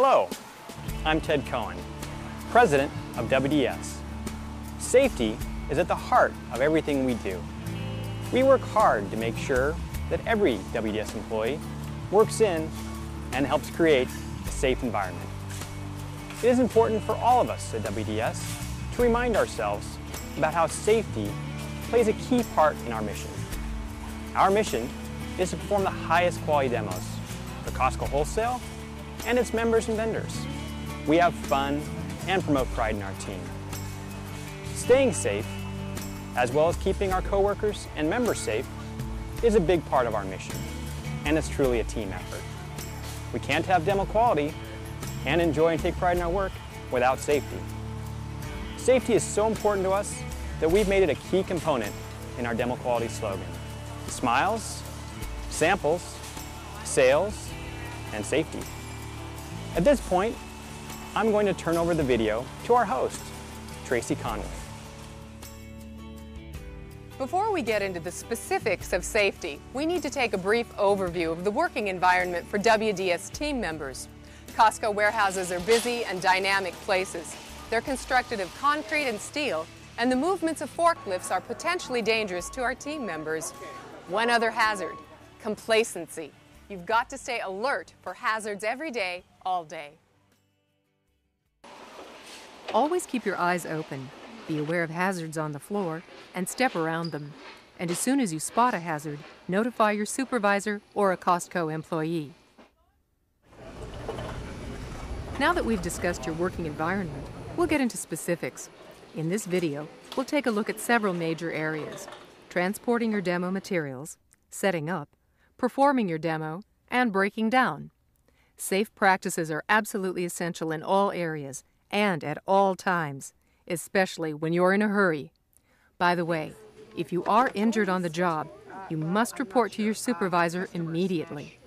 Hello, I'm Ted Cohen, President of WDS. Safety is at the heart of everything we do. We work hard to make sure that every WDS employee works in and helps create a safe environment. It is important for all of us at WDS to remind ourselves about how safety plays a key part in our mission. Our mission is to perform the highest quality demos for Costco Wholesale and its members and vendors. We have fun and promote pride in our team. Staying safe, as well as keeping our coworkers and members safe, is a big part of our mission, and it's truly a team effort. We can't have demo quality and enjoy and take pride in our work without safety. Safety is so important to us that we've made it a key component in our demo quality slogan. Smiles, samples, sales, and safety. At this point, I'm going to turn over the video to our host, Tracy Conway. Before we get into the specifics of safety, we need to take a brief overview of the working environment for WDS team members. Costco warehouses are busy and dynamic places. They're constructed of concrete and steel, and the movements of forklifts are potentially dangerous to our team members. One other hazard, complacency. You've got to stay alert for hazards every day, all day. Always keep your eyes open. Be aware of hazards on the floor and step around them. And as soon as you spot a hazard, notify your supervisor or a Costco employee. Now that we've discussed your working environment, we'll get into specifics. In this video, we'll take a look at several major areas: transporting your demo materials, setting up, performing your demo, and breaking down. Safe practices are absolutely essential in all areas and at all times, especially when you're in a hurry. By the way, if you are injured on the job, you must report to your supervisor immediately.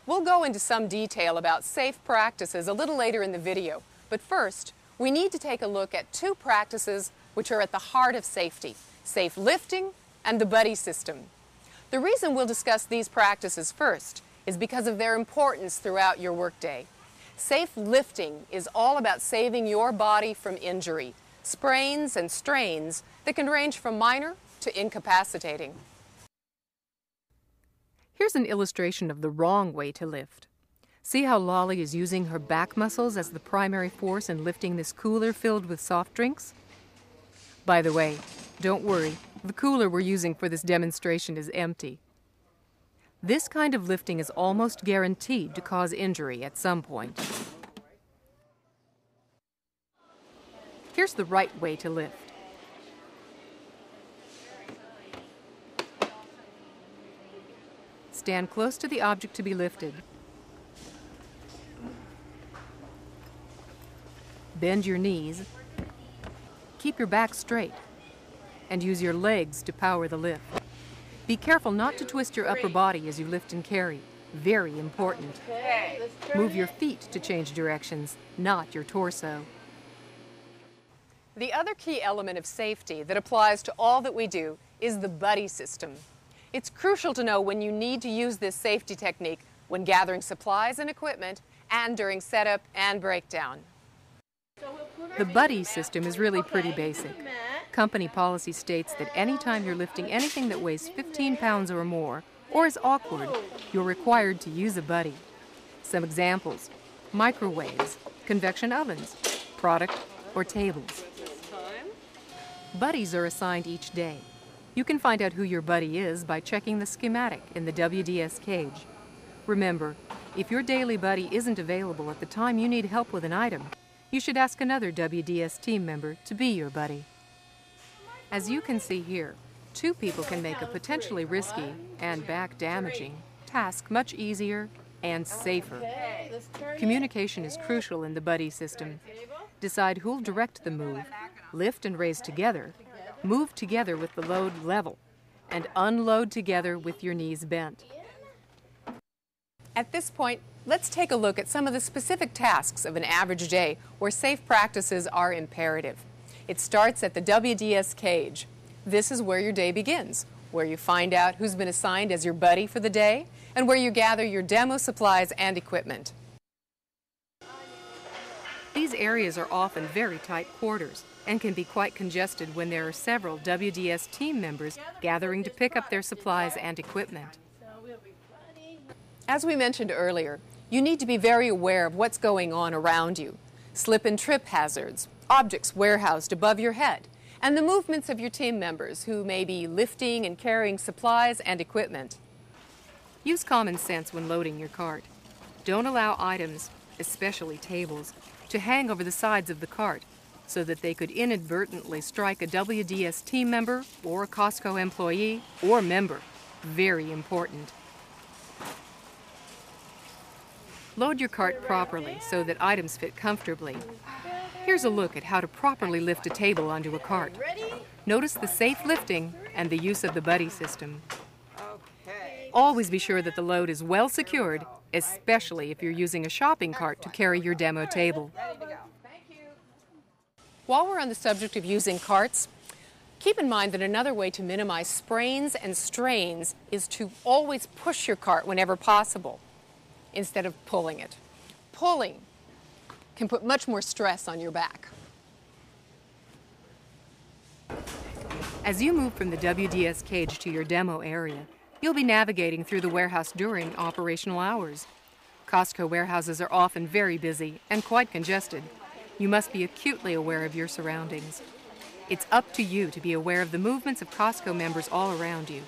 We'll go into some detail about safe practices a little later in the video, but first, we need to take a look at two practices which are at the heart of safety: safe lifting and the buddy system. The reason we'll discuss these practices first is because of their importance throughout your workday. Safe lifting is all about saving your body from injury, sprains and strains that can range from minor to incapacitating. Here's an illustration of the wrong way to lift. See how Lolly is using her back muscles as the primary force in lifting this cooler filled with soft drinks? By the way, don't worry, the cooler we're using for this demonstration is empty. This kind of lifting is almost guaranteed to cause injury at some point. Here's the right way to lift. Stand close to the object to be lifted. Bend your knees. Keep your back straight. And use your legs to power the lift. Be careful not to twist your upper body as you lift and carry. Very important. Move your feet to change directions, not your torso. The other key element of safety that applies to all that we do is the buddy system. It's crucial to know when you need to use this safety technique when gathering supplies and equipment and during setup and breakdown. The buddy system is really pretty basic. Company policy states that anytime you're lifting anything that weighs 15 pounds or more, or is awkward, you're required to use a buddy. Some examples: microwaves, convection ovens, product, or tables. Buddies are assigned each day. You can find out who your buddy is by checking the schematic in the WDS cage. Remember, if your daily buddy isn't available at the time you need help with an item, you should ask another WDS team member to be your buddy. As you can see here, two people can make a potentially risky and back-damaging task much easier and safer. Communication is crucial in the buddy system. Decide who'll direct the move, lift and raise together, move together with the load level, and unload together with your knees bent. At this point, let's take a look at some of the specific tasks of an average day where safe practices are imperative. It starts at the WDS cage. This is where your day begins, where you find out who's been assigned as your buddy for the day, and where you gather your demo supplies and equipment. These areas are often very tight quarters and can be quite congested when there are several WDS team members gathering to pick up their supplies and equipment. As we mentioned earlier, you need to be very aware of what's going on around you. Slip and trip hazards, objects warehoused above your head, and the movements of your team members who may be lifting and carrying supplies and equipment. Use common sense when loading your cart. Don't allow items, especially tables, to hang over the sides of the cart so that they could inadvertently strike a WDS team member or a Costco employee or member. Very important. Load your cart properly so that items fit comfortably. Here's a look at how to properly lift a table onto a cart. Notice the safe lifting and the use of the buddy system. Always be sure that the load is well secured, especially if you're using a shopping cart to carry your demo table. While we're on the subject of using carts, keep in mind that another way to minimize sprains and strains is to always push your cart whenever possible, instead of pulling it. Pulling can put much more stress on your back. As you move from the WDS cage to your demo area, you'll be navigating through the warehouse during operational hours. Costco warehouses are often very busy and quite congested. You must be acutely aware of your surroundings. It's up to you to be aware of the movements of Costco members all around you.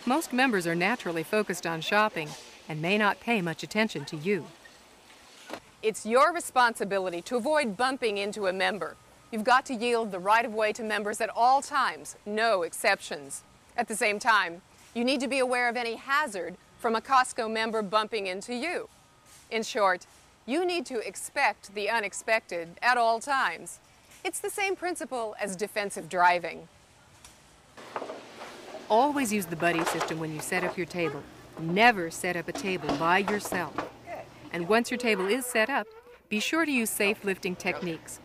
Most members are naturally focused on shopping and may not pay much attention to you. It's your responsibility to avoid bumping into a member. You've got to yield the right-of-way to members at all times, no exceptions. At the same time, you need to be aware of any hazard from a Costco member bumping into you. In short, you need to expect the unexpected at all times. It's the same principle as defensive driving. Always use the buddy system when you set up your table. Never set up a table by yourself. And once your table is set up, be sure to use safe lifting techniques.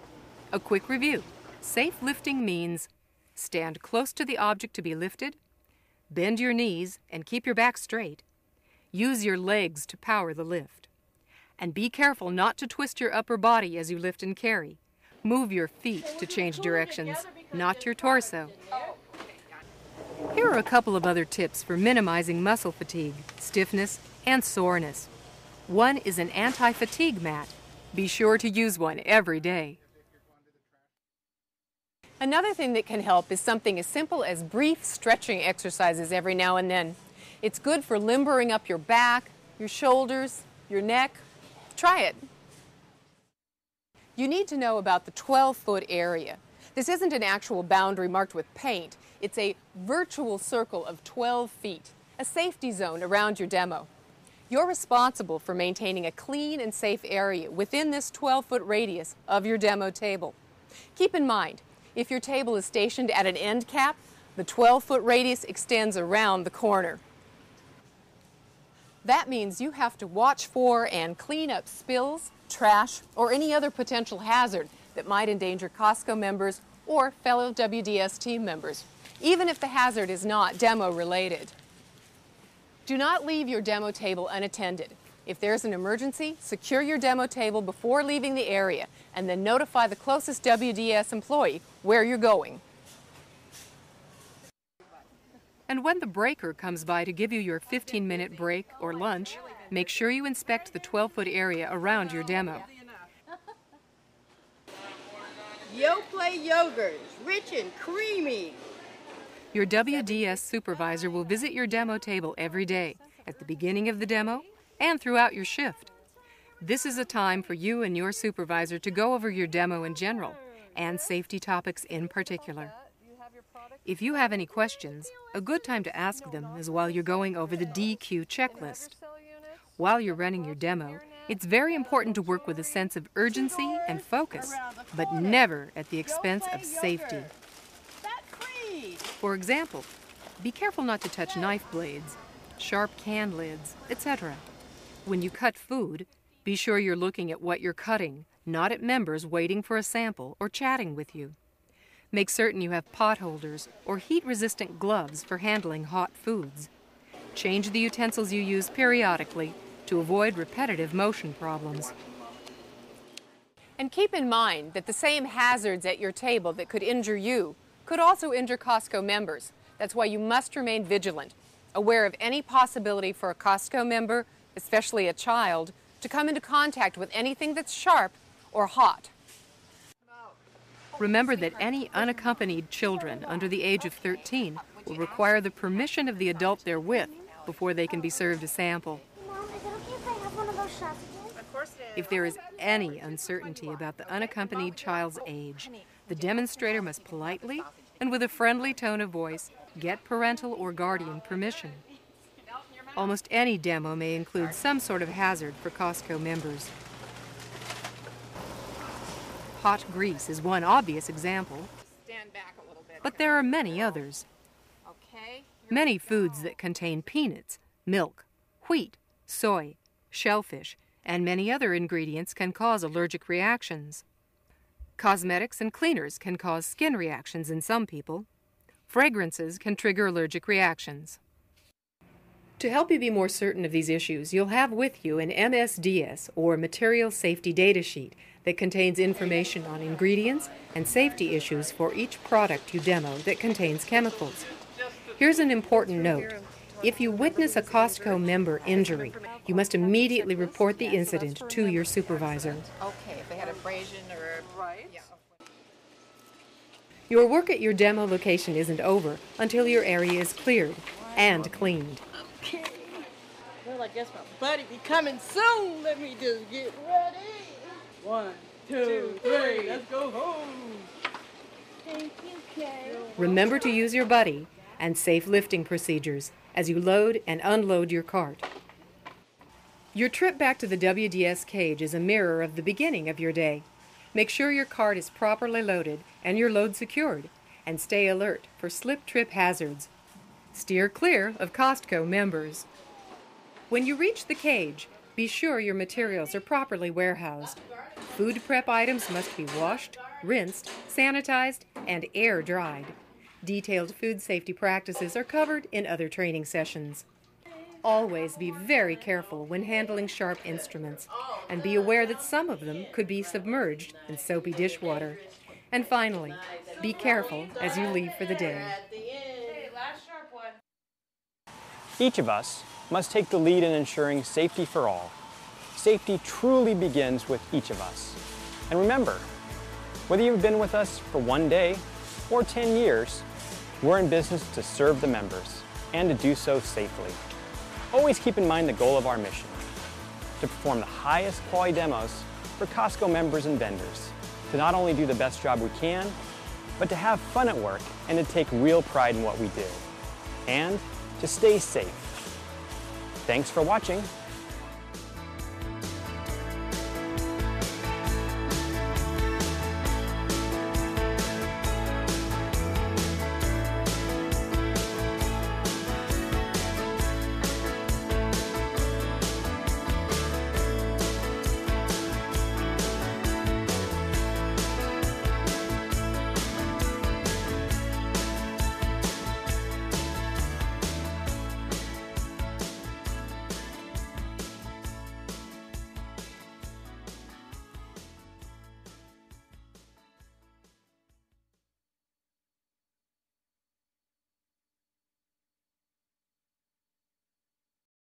A quick review. Safe lifting means stand close to the object to be lifted, bend your knees and keep your back straight, use your legs to power the lift, and be careful not to twist your upper body as you lift and carry. Move your feet to change directions, not your torso. Here are a couple of other tips for minimizing muscle fatigue, stiffness, and soreness. One is an anti-fatigue mat. Be sure to use one every day. Another thing that can help is something as simple as brief stretching exercises every now and then. It's good for limbering up your back, your shoulders, your neck. Try it. You need to know about the 12-foot area. This isn't an actual boundary marked with paint. It's a virtual circle of 12 feet, a safety zone around your demo. You're responsible for maintaining a clean and safe area within this 12-foot radius of your demo table. Keep in mind, if your table is stationed at an end cap, the 12-foot radius extends around the corner. That means you have to watch for and clean up spills, trash, or any other potential hazard that might endanger Costco members or fellow WDS team members, even if the hazard is not demo related. Do not leave your demo table unattended. If there's an emergency, secure your demo table before leaving the area and then notify the closest WDS employee where you're going. And when the breaker comes by to give you your 15-minute break or lunch, make sure you inspect the 12-foot area around your demo. Yoplait yogurt, rich and creamy. Your WDS supervisor will visit your demo table every day, at the beginning of the demo and throughout your shift. This is a time for you and your supervisor to go over your demo in general and safety topics in particular. If you have any questions, a good time to ask them is while you're going over the DQ checklist. While you're running your demo, it's very important to work with a sense of urgency and focus, but never at the expense of safety. For example, be careful not to touch knife blades, sharp can lids, etc. When you cut food, be sure you're looking at what you're cutting, not at members waiting for a sample or chatting with you. Make certain you have pot holders or heat-resistant gloves for handling hot foods. Change the utensils you use periodically to avoid repetitive motion problems. And keep in mind that the same hazards at your table that could injure you could also injure Costco members. That's why you must remain vigilant, aware of any possibility for a Costco member, especially a child, to come into contact with anything that's sharp or hot. Remember that any unaccompanied children under the age of 13 will require the permission of the adult they're with before they can be served a sample. Mom, is it okay if I have one of those shots again? Of course it is. If there is any uncertainty about the unaccompanied child's age, the demonstrator must politely and with a friendly tone of voice get parental or guardian permission. Almost any demo may include some sort of hazard for Costco members. Hot grease is one obvious example, Stand back a little bit. but there are many others. Okay. Many foods that contain peanuts, milk, wheat, soy, shellfish, and many other ingredients can cause allergic reactions. Cosmetics and cleaners can cause skin reactions in some people. Fragrances can trigger allergic reactions. To help you be more certain of these issues, you'll have with you an MSDS, or Material Safety Data Sheet, that contains information on ingredients and safety issues for each product you demo that contains chemicals. Here's an important note. If you witness a Costco member injury, you must immediately report the incident to your supervisor. Okay, if they had abrasion or... Right. Yeah. Your work at your demo location isn't over until your area is cleared and cleaned. Okay. Well, I guess my buddy be coming soon. Let me just get ready. 1, 2, 3, let's go home. Thank you, Kay. Remember to use your buddy and safe lifting procedures as you load and unload your cart. Your trip back to the WDS cage is a mirror of the beginning of your day. Make sure your cart is properly loaded and your load secured, and stay alert for slip-trip hazards. Steer clear of Costco members. When you reach the cage, be sure your materials are properly warehoused. Food prep items must be washed, rinsed, sanitized, and air-dried. Detailed food safety practices are covered in other training sessions. Always be very careful when handling sharp instruments, and be aware that some of them could be submerged in soapy dishwater. And finally, be careful as you leave for the day. Each of us must take the lead in ensuring safety for all. Safety truly begins with each of us. And remember, whether you've been with us for 1 day or 10 years, we're in business to serve the members and to do so safely. Always keep in mind the goal of our mission, to perform the highest quality demos for Costco members and vendors, to not only do the best job we can, but to have fun at work and to take real pride in what we do, and to stay safe. Thanks for watching.